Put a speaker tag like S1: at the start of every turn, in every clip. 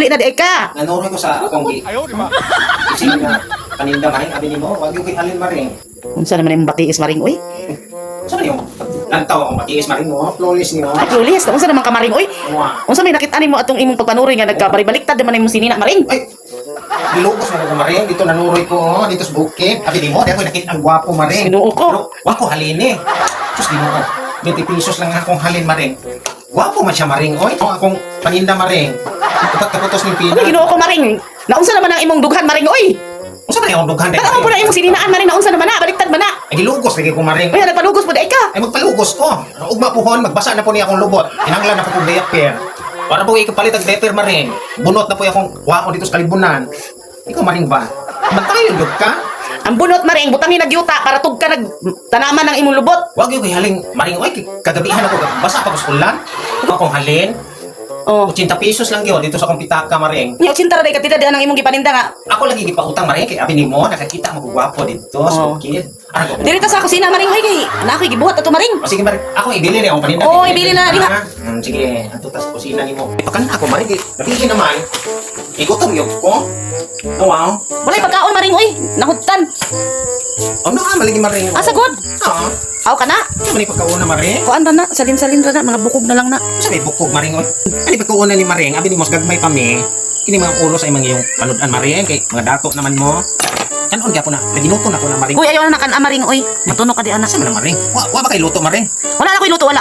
S1: Dili na di ka.
S2: Nanuroy ko sa akong ising na paninda maring abi nimo, wag yung halin maring.
S1: Unsa naman imong batiis maring oy?
S2: Saan yung lantaw akong matiis maring mo, flawless niyo.
S1: Ay, Lulis, unsa naman ka maring oy?
S2: Wa.
S1: Unsa may nakita nimo atong imong pagpanuroy nga nagkabaribaliktad naman imong sinina maring?
S2: Ay, gilugos na ko maring, dito nanuroy ko, dito sa bukid. Abi nimo, di ako nakita ang gwapo maring.
S1: Sinuo ko.
S2: Pero, wa ko halin eh. Sus, di mo ko. 20 pesos lang akong halin maring. Gwapo man siya maring, oy. Ang akong paninda maring. Kaputos ng pina.
S1: Uy, Ginoo ko maring. Naunsa naman ang imong dughan maring oy?
S2: Unsa man yung dughan dai?
S1: Tanaw po na imong sininaan maring naunsa naman na baliktad man na.
S2: Ay, gilugos lagi ko maring.
S1: Uy, nagpanugos po di ka.
S2: Ay magpalugos ko. Ang ugma puhon, magbasa na po niya akong lubot. Kinanglan na po kong diaper. Para po ikapalit ang diaper maring. Bunot na po akong kuha ko dito sa kalibunan. Ikaw maring ba? Bantayan dog ka?
S1: Ang bunot maring butangin nagyuta para tug ka nag tanaman ng imong lubot.
S2: Huwag yung haling maring. Oy, kagabihan ako. Basa pa ko sa ulan. Ikaw akong halin.
S1: Oh.
S2: 80 pesos lang yun dito sa kong pitaka maring.
S1: Nya 80 ra day ka tida di ang imong gipaninda nga.
S2: Ako lagi gipautang maring kay abi nimo nakakita mo gwapo dito sa
S1: Oh.
S2: bukid. Ano ko?
S1: Diri ta sa kusina maring oy kay na ako'y gibuhat ato maring.
S2: O sige maring, ako ibili niya akong paninda.
S1: Oo, ibili na, diha.
S2: Sige, ato tas kusina nimo. Ipakan ako maring. Napili naman. Igutom yung ko. Oh, wow.
S1: Walay pagkaon maring oy, nahutan.
S2: Oh, no, maligi maring.
S1: Asa god?
S2: Oo.
S1: Aw kana?
S2: Ano yung pagkauna maring?
S1: Kuan ra na, salin-salin ra na, mga bukog na lang na.
S2: Sabi bukog maring. Ano yung pagkauna ni maring? Abi ni mos gagmay pa mi. Kini mga ulo sa imong yung panudan maring kay mga dato naman mo. Kanon gyapon na. Ginuto na ko na maring.
S1: Uy, ayaw na kan maring oy. Matuno ka di ana.
S2: Asa man ang maring? Wa ba kay luto maring?
S1: Wala na ko'y luto, wala.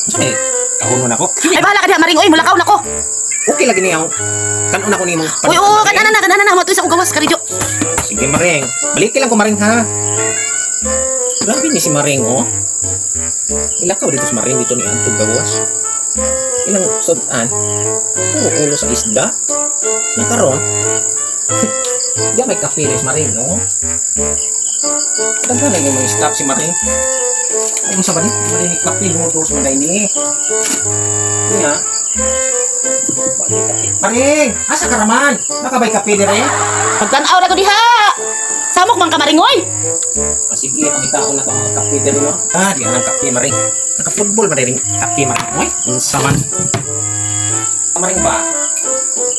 S2: Sabi kahuno na ko.
S1: Ay bahala ka di maring oy, mulakaw na ko.
S2: Okay lagi niya. Kanon ako nimo.
S1: Uy, oo, kanana na, matuy sa ugawas karidyo.
S2: Sige maring. Balik lang ko maring ha. Grabe ni si maring oh. Ilakaw dito si maring dito ni Antog gawas. Ilang sudan. Puro ulo sa isda. Nya karon. Diya may kafe rin si maring no. Tanda na yung mga stop si maring. Ay mo sa balik. Maring kape mo to sa manday ni. Nya. Maring, asa ka raman? Nakabay kape dire?
S1: Pagtanaw na ko diha. Samok man ka maring oy.
S2: Ah, sige, pakita ko na ito ang kape din mo. Ah, di ang kape maring. Naka-football ba rin kape maring? Uy, unsa man. Maring ba?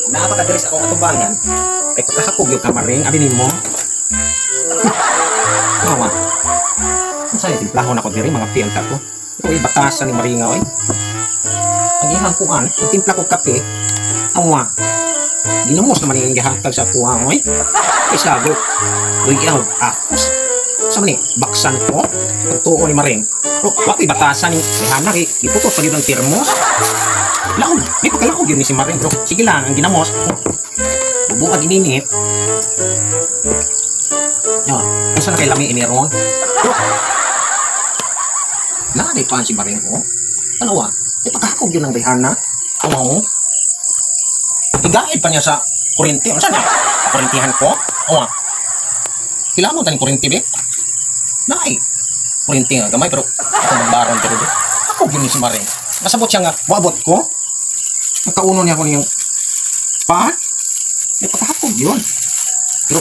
S2: Napakadres akong atubangan. Ay pagkahakog yung kamaring, abi nimo. Awa. Unsa yung timplahon ako diri mga piyanta ko. Ito ay batasan ni Maringa oy. Ang ihang kuan, ang timpla ko kape. Awa. Ginamos naman yung gihatag sa kuha oy. Isa bro. Luyaw akos. Sa man ni baksan ko. Pagtuo ni Maring. Pero wako'y batasan ni Hana kay iputos pa yun ang termos. Laog. May pagkalaog yun ni si Maring bro. Sige lang, ang ginamos. Bubuka gininit. Yan. Kung saan na kay lami iniron. Bro. Naanay pa si Maring ko. Ano wa? May pagkakog yun ang Hana. Oo. Igait pa niya sa kurinti. Ano saan niya? Kurintihan ko? Oo. Kailangan mo tayong kurinti, be? Nay. Kurinti nga. Gamay, pero ako magbaron pero be. Ako yun si Maring. Masabot siya nga. Wabot ko. Nagkauno niya ako niyong pa? May pagkakog yun. Pero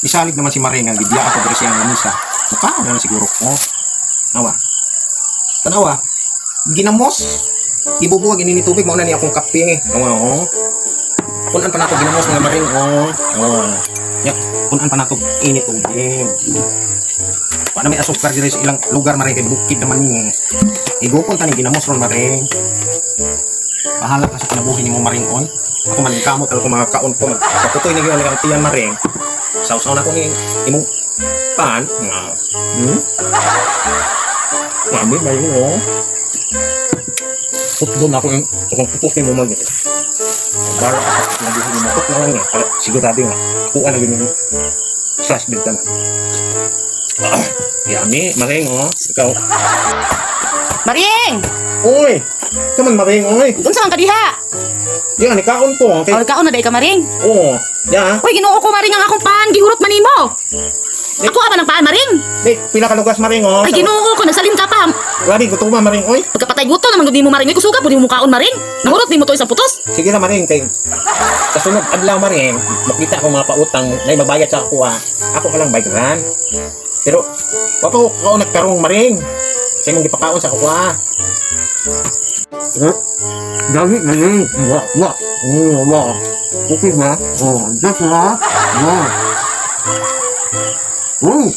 S2: isalig naman si Maring ang bibya ako pero siyang lamisa. Mukha na siguro ko. Nawa. Tanawa. Ginamos. Ibubuwag ini tubig. Mauna niya akong kape. Oo. Kunan pa nato ginamos mga Maring. Oo. Yak. Kunan pa nato init tubig. Paano may asukar dito sa ilang lugar Maring kay bukid naman niya. Igupon tani ginamos ron Maring. Bahala ka sa panabuhin ni mo Maring on. Ako man kamot ako mga kaon ko. Patutoy na gyud ang tiyan Maring. Sausaw na ko ni imong pan. Mami ba yun doon ako yung kung pupus ni mo mag para nabuhin mo na lang niya para sigurado nga kuha na ganyan slash bid na yami Maring ikaw
S1: Maring!
S2: uy kaman Maring uy
S1: Unsa man ka diha?
S2: yan ikaon ko okay
S1: Or kaon na day ka maring?
S2: oo ya
S1: Uy, Ginoo ko maring ang akong paan gihurot man nimo. Ako ba ng paan maring?
S2: pila ka lugas Maring
S1: Ay Ginoo ko nagsalin ka pa.
S2: grabe gutom Maring uy
S1: Pagkapatay guto naman gud nimo maring. Ay kusuga pud nimo kaon maring. Nahurot nimo to isang putos.
S2: sige na Maring kay sa sunod adlaw Maring makita ko mga pautang na mabayad sa ako ako ka lang bayran pero wapo ako nagkarong Maring sa imong gipakaon sa ako
S3: Oh, dami na yun. Wah. Oh, wah. Okay ba? Oh, that's wah. Wah. Oh.